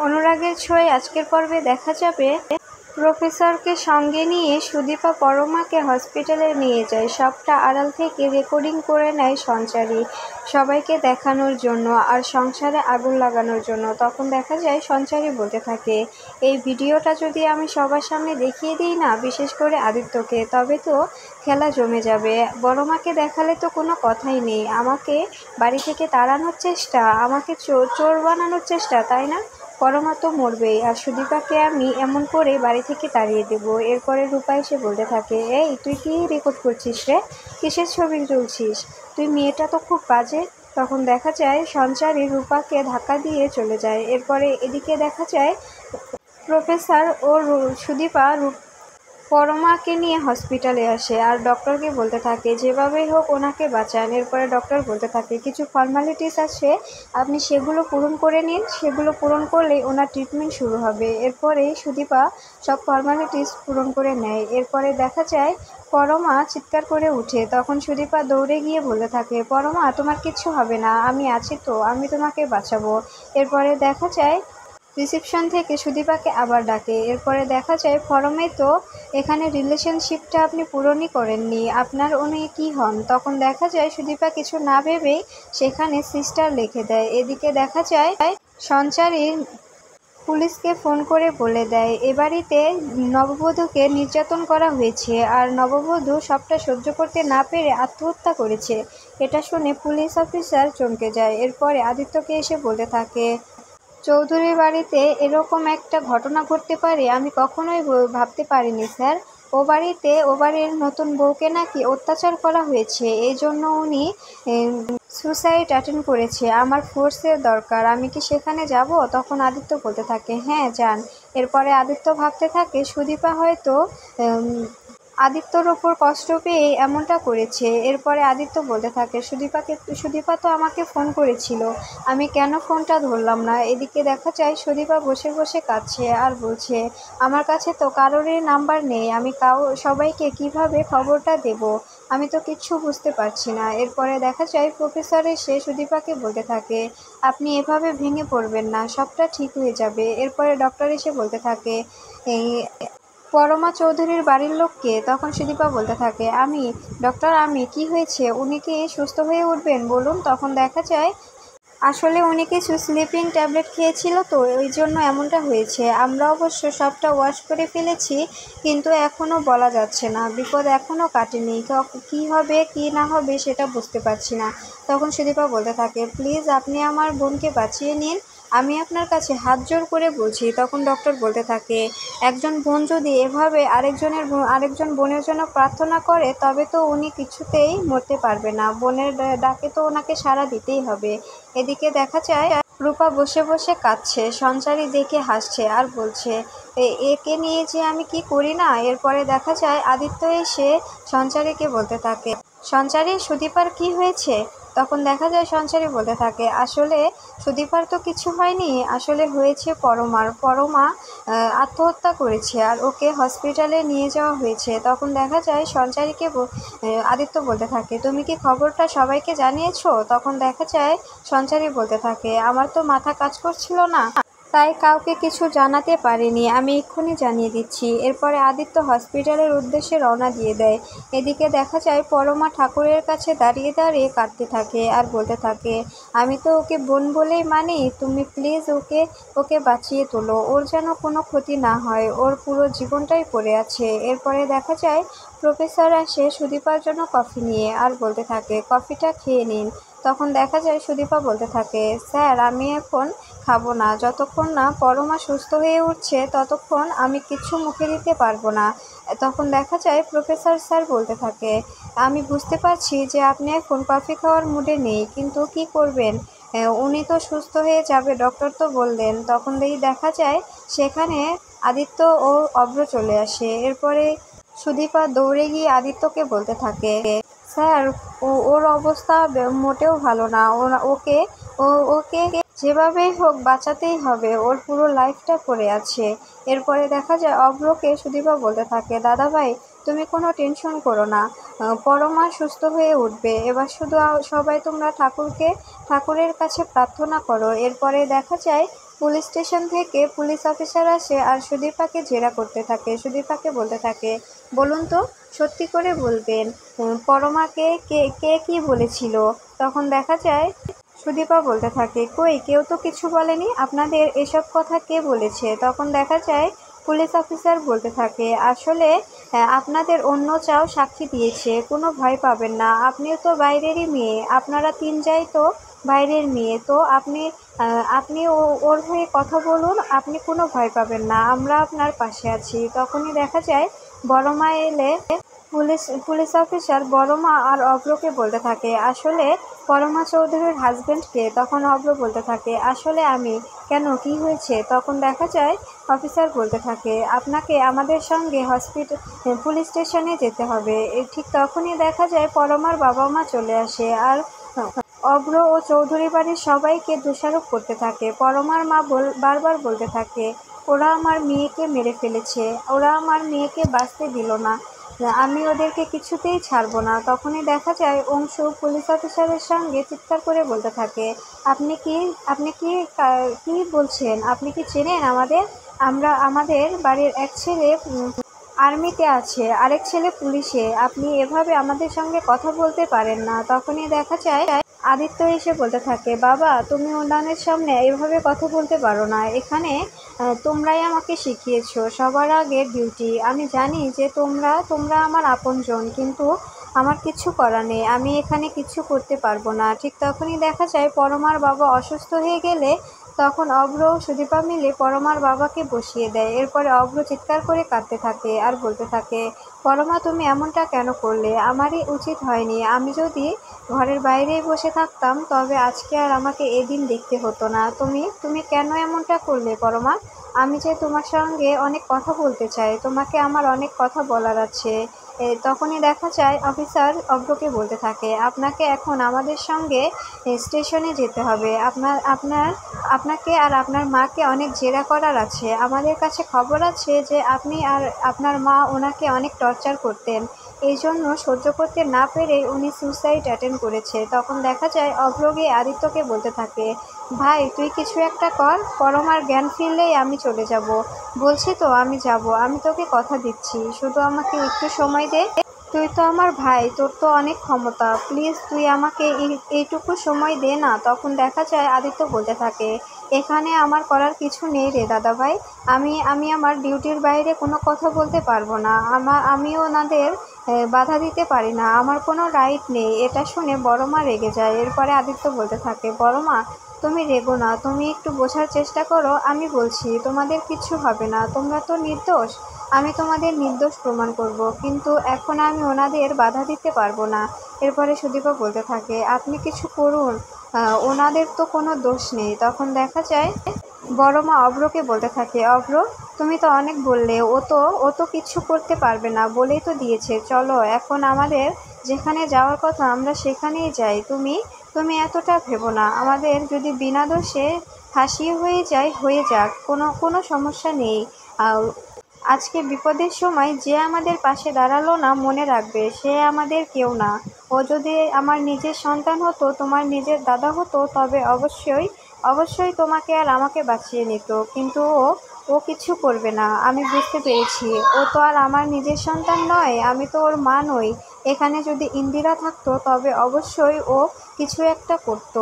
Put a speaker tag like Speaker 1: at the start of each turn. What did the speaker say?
Speaker 1: অনুরাগের ছোঁয়ায় আজকের পর্বে দেখা যাবে প্রফেসরকে সঙ্গে নিয়ে সুদীপা পরমাকে হসপিটালে নিয়ে যায়। সবটা আড়াল থেকে রেকর্ডিং করে নেয় সঞ্চারী, সবাইকে দেখানোর জন্য আর সংসারে আগুন লাগানোর জন্য। তখন দেখা যায় সঞ্চারী বলতে থাকে, এই ভিডিওটা যদি আমি সবার সামনে দেখিয়ে দিই না, বিশেষ করে আদিত্যকে, তবে তো খেলা জমে যাবে। বড়মাকে দেখালে তো কোনো কথাই নেই, আমাকে বাড়ি থেকে তাড়ানোর চেষ্টা, আমাকে চোর বানানোর চেষ্টা, তাই না? পরমা তো মরবেই, আর সুদীপাকে আমি এমন করে বাড়ি থেকে তাড়িয়ে দেবো। এরপরে রূপা এসে বলতে থাকে, এই তুই কি রেকর্ড করছিস রে? কিসের ছবি তুলছিস তুই? মেয়েটা তো খুব বাজে। তখন দেখা যায় সঞ্চারী রূপাকে ধাক্কা দিয়ে চলে যায়। এরপরে এদিকে দেখা যায় প্রফেসর ও সুদীপা পরমাকে নিয়ে হসপিটালে আসে আর ডক্টরকে বলতে থাকে যেভাবেই হোক ওনাকে বাঁচান। এরপরে ডক্টর বলতে থাকে কিছু ফর্মালিটিস আছে, আপনি সেগুলো পূরণ করে নিন, সেগুলো পূরণ করলেই ওনার ট্রিটমেন্ট শুরু হবে। এরপরেই সুদীপা সব ফর্মালিটিস পূরণ করে নেয়। এরপরে দেখা যায় পরমা চিৎকার করে উঠে। তখন সুদীপা দৌড়ে গিয়ে বলতে থাকে, পরমা তোমার কিচ্ছু হবে না, আমি আছি তো, আমি তোমাকে বাঁচাবো। এরপরে দেখা যায় রিসেপশন থেকে সুদীপাকে আবার ডাকে। এরপরে দেখা যায় ফরমে তো এখানে রিলেশনশিপটা আপনি পূরণই করেননি, আপনার উনি কী হন? তখন দেখা যায় সুদীপা কিছু না ভেবেই সেখানে সিস্টার লিখে দেয়। এদিকে দেখা যায় সঞ্চারী পুলিশকে ফোন করে বলে দেয় এ বাড়িতে নববধূকে নির্যাতন করা হয়েছে আর নববধূ সবটা সহ্য করতে না পেরে আত্মহত্যা করেছে। এটা শুনে পুলিশ অফিসার চমকে যায়। এরপরে আদিত্যকে এসে বলতে থাকে, চৌধুরীর বাড়িতে এরকম একটা ঘটনা ঘটতে পারে আমি কখনোই ভাবতে পারিনি স্যার। ও বাড়ির নতুন বউকে নাকি অত্যাচার করা হয়েছে, এই জন্য উনি সুসাইড অ্যাটেন্ড করেছে। আমার ফোর্সের দরকার, আমি কি সেখানে যাব? তখন আদিত্য বলতে থাকে, হ্যাঁ যান। এরপরে আদিত্য ভাবতে থাকে সুদীপা হয়তো আদিত্যর ওপর কষ্ট পেয়ে এমনটা করেছে। এরপরে আদিত্য বলতে থাকে সুদীপা তো আমাকে ফোন করেছিল, আমি কেন ফোনটা ধরলাম না? এদিকে দেখা যায় সুদীপা বসে বসে কাঁদছে আর বলছে, আমার কাছে তো কারোরই নাম্বার নেই, আমি সবাইকে কিভাবে খবরটা দেব, আমি তো কিচ্ছু বুঝতে পারছি না। এরপরে দেখা যায় প্রফেসর এসে সুদীপাকে বলতে থাকে, আপনি এভাবে ভেঙে পড়বেন না, সবটা ঠিক হয়ে যাবে। এরপরে ডক্টর এসে বলতে থাকে, এই পরমা চৌধুরীর বাড়ির লোককে। তখন সুদীপা বলতে থাকে, আমি ডক্টর, আমি কি হয়েছে, উনি কি সুস্থ হয়ে উঠবেন বলুন? তখন দেখা যায় আসলে উনি কিছু স্লিপিং ট্যাবলেট খেয়েছিল তো, ওই জন্য এমনটা হয়েছে। আমরা অবশ্য সবটা ওয়াশ করে ফেলেছি, কিন্তু এখনও বলা যাচ্ছে না, বিপদ এখনও কাটেনি, কী হবে কি না হবে সেটা বুঝতে পারছি না। তখন সুদীপা বলতে থাকে, প্লিজ আপনি আমার বোনকে বাঁচিয়ে নিন, আমি আপনার কাছে হাত জোর করে বলছি। তখন ডক্টর বলতে থাকে, একজন বোন যদি এভাবে আরেকজন বোনের জন্য প্রার্থনা করে, তবে তো উনি কিছুতেই মরতে পারবে না, বোনের ডাকে তো ওনাকে সাড়া দিতেই হবে। এদিকে দেখা যায় রূপা বসে বসে কাঁদছে, সঞ্চারী দেখে হাসছে আর বলছে, একে নিয়ে যে আমি কি করি না। এরপরে দেখা যায় আদিত্য এসে সঞ্চারীকে বলতে থাকে, সঞ্চারী সুদীপার কি হয়েছে? তখন দেখা যায় সঞ্চারী বলতে থাকে, আসলে সুদীপার তো কিছু হয়নি, আসলে হয়েছে পরমা আত্মহত্যা করেছে আর ওকে হসপিটালে নিয়ে যাওয়া হয়েছে। তখন দেখা যায় সঞ্চারীকে আদিত্য বলতে থাকে, তুমি কি খবরটা সবাইকে জানিয়েছো? তখন দেখা যায় সঞ্চারী বলতে থাকে, আমার তো মাথা কাজ করছিল না, তাই কাউকে কিছু জানাতে পারিনি, আমি এক্ষুনি জানিয়ে দিচ্ছি। এরপরে আদিত্য হসপিটালের উদ্দেশ্যে রওনা দিয়ে দেয়। এদিকে দেখা যায় পরমা ঠাকুরের কাছে দাঁড়িয়ে দাঁড়িয়ে কাঁদতে থাকে আর বলতে থাকে, আমি তো ওকে বোন বলেই মানি, তুমি প্লিজ ওকে বাঁচিয়ে তোলো, ওর যেন কোনো ক্ষতি না হয়, ওর পুরো জীবনটাই পড়ে আছে। এরপরে দেখা যায় প্রফেসর আসে সুদীপার জন্য কফি নিয়ে আর বলতে থাকে, কফিটা খেয়ে নিন। তখন দেখা যায় সুদীপা বলতে থাকে, স্যার আমি এখন খাবো না, যতক্ষণ না পরমা সুস্থ হয়ে উঠছে ততক্ষণ আমি কিছু মুখে দিতে পারবো না। তখন দেখা যায় প্রফেসর স্যার বলতে থাকে, আমি বুঝতে পারছি যে আপনি এখন কফি খাওয়ার মুডে নেই, কিন্তু কি করবেন, উনি তো সুস্থ হয়ে যাবে, ডক্টর তো বললেন। তখন দেখা যায় সেখানে আদিত্য ও অভ্র চলে আসে। এরপরে সুদীপা দৌড়ে গিয়ে আদিত্যকে বলতে থাকে, স্যার ওর অবস্থা মোটেও ভালো না, ওকে যেভাবেই হোক বাঁচাতেই হবে, ওর পুরো লাইফটা পড়ে আছে। এরপরে দেখা যায় অভ্রকে সুদীপা বলতে থাকে, দাদা ভাই তুমি কোনো টেনশন করো না, পরমা সুস্থ হয়ে উঠবে, এবার শুধু সবাই তোমরা ঠাকুরের কাছে প্রার্থনা করো। এরপরে দেখা যায় পুলিশ স্টেশন থেকে পুলিশ অফিসার আসে আর সুদীপাকে জেরা করতে থাকে। সুদীপাকে বলতে থাকে, বলুন তো, সত্যি করে বলবেন, পরমাকে কে কে কী বলেছিল? তখন দেখা যায় সুদীপা বলতে থাকে, কই, কেউ তো কিছু বলেনি, আপনাদের এসব কথা কে বলেছে? তখন দেখা যায় পুলিশ অফিসার বলতে থাকে, আসলে আপনাদের অন্য চাও সাক্ষী দিয়েছে, কোনো ভয় পাবেন না, আপনিও তো বাইরেরই মেয়ে, আপনারা তিনজাই তো বাইরের মেয়ে, তো আপনি ওর হয়ে কথা বলুন, আপনি কোনো ভয় পাবেন না, আমরা আপনার পাশে আছি। তখনই দেখা যায় বড় মা এলে পুলিশ অফিসার বড় মা আর অভ্রকে বলতে থাকে, আসলে পরমা চৌধুরীর হাজবেন্ডকে। তখন অভ্র বলতে থাকে, আসলে আমি। কেন, কি হয়েছে? তখন দেখা যায় অফিসার বলতে থাকে, আপনাকে আমাদের সঙ্গে পুলিশ স্টেশনে যেতে হবে। ঠিক তখনই দেখা যায় পরমার বাবা মা চলে আসে আর অভ্র ও চৌধুরী বাড়ির সবাইকে দোষারোপ করতে থাকে। পরমার মা বারবার বলতে থাকে, ওরা আমার মেয়েকে মেরে ফেলেছে, ওরা আমার মেয়েকে বাঁচতে দিল না, আমি ওদেরকে কিছুতেই ছাড়বো না। তখনই দেখা যায় অংশু পুলিশ অফিসারের সঙ্গে চিৎকার করে বলতে থাকে, আপনি কি বলছেন? আপনি কি চেনেন আমাদের? আমাদের বাড়ির এক ছেলে আর্মিতে আছে, আরেক ছেলে পুলিশে, আপনি এভাবে আমাদের সঙ্গে কথা বলতে পারেন না। তখনই দেখা যায় আদিত্য এসে বলতে থাকে, বাবা, তুমি ওনাদের সামনে এভাবে কথা বলতে পারো না, এখানে তোমরাই আমাকে শিখিয়েছো সবার আগে ডিউটি। আমি জানি যে তোমরা আমার আপনজন, কিন্তু আমার কিছু করার নেই, আমি এখানে কিছু করতে পারবো না। ঠিক তখনই দেখা যায় পরমার বাবা অসুস্থ হয়ে গেলে তখন অভ্র ও সুদীপা মিলে পরমার বাবাকে বসিয়ে দেয়। এরপরে অভ্র চিৎকার করে কাঁদতে থাকে আর বলতে থাকে, পরমা, তুমি এমনটা কেন করলে? আমারই উচিত হয়নি। আমি যদি ঘরের বাইরেই বসে থাকতাম তবে আজকে আর আমাকে এদিন দেখতে হতো না। তুমি কেন এমনটা করলে পরমা? আমি যে তোমার সঙ্গে অনেক কথা বলতে চাই, তোমাকে আমার অনেক কথা বলার আছে। তখনই দেখা যায় অফিসার অভ্রকে বলতে থাকে, আপনাকে এখন আমাদের সঙ্গে স্টেশনে যেতে হবে, আপনাকে আর আপনার মাকে অনেক জেরা করার আছে। আমাদের কাছে খবর আছে যে আপনি আর আপনার মা ওনাকে অনেক টর্চার করতেন, এই জন্য সহ্য করতে না পেরে উনি সুইসাইড অ্যাটেম্প করেছে। তখন দেখা যায় অভ্র গিয়ে আদিত্যকে বলতে থাকে, ভাই, তুই কিছু একটা কর, পরমার জ্ঞান ফিরলেই আমি চলে যাব। বলছি তো আমি যাব, আমি তোকে কথা দিচ্ছি, শুধু আমাকে একটু সময় দে। তুই তো আমার ভাই, তোর তো অনেক ক্ষমতা, প্লিজ তুই আমাকে এইটুকু সময় দে না। তখন দেখা যায় আদিত্য বলতে থাকে, এখানে আমার করার কিছু নেই রে দাদাভাই, আমি আমার ডিউটির বাইরে কোনো কথা বলতে পারবো না, আমিও ওনাদের বাধা দিতে পারি না, আমার কোনো রাইট নেই। এটা শুনে বড় মা রেগে যায়। এরপরে আদিত্য বলতে থাকে, বড় মা, তুমি রেগো না, তুমি একটু বোঝার চেষ্টা করো, আমি বলছি তোমাদের কিছু হবে না, তোমরা তো নির্দোষ, আমি তোমাদের নির্দোষ প্রমাণ করব, কিন্তু এখন আমি ওনাদের বাধা দিতে পারবো না। এরপরে সুদীপা বলতে থাকে, আপনি কিছু করুন, ওনাদের তো কোনো দোষ নেই। তখন দেখা যায় বড় মা অভ্রকে বলতে থাকে, অভ্র, তুমি তো অনেক বললে, ও তো কিছু করতে পারবে না, বলেই তো দিয়েছে, চলো এখন আমাদের যেখানে যাওয়ার কথা আমরা সেখানেই যাই। তুমি এতটা ভেবো না, আমাদের যদি বিনা দোষে ফাঁসি হয়ে যাক, কোনো সমস্যা নেই। আজকে বিপদের সময় যে আমাদের পাশে দাঁড়ালো না, মনে রাখবে সে আমাদের কেউ না। ও যদি আমার নিজের সন্তান হতো, তোমার নিজের দাদা হতো, তবে অবশ্যই তোমাকে আর আমাকে বাঁচিয়ে নিত, কিন্তু ও কিছু করবে না। আমি বুঝতে পেরেছি, ও তো আর আমার নিজের সন্তান নয়, আমি তো ওর মা নই। এখানে যদি ইন্দিরা থাকতো তবে অবশ্যই ও কিছু একটা করতো।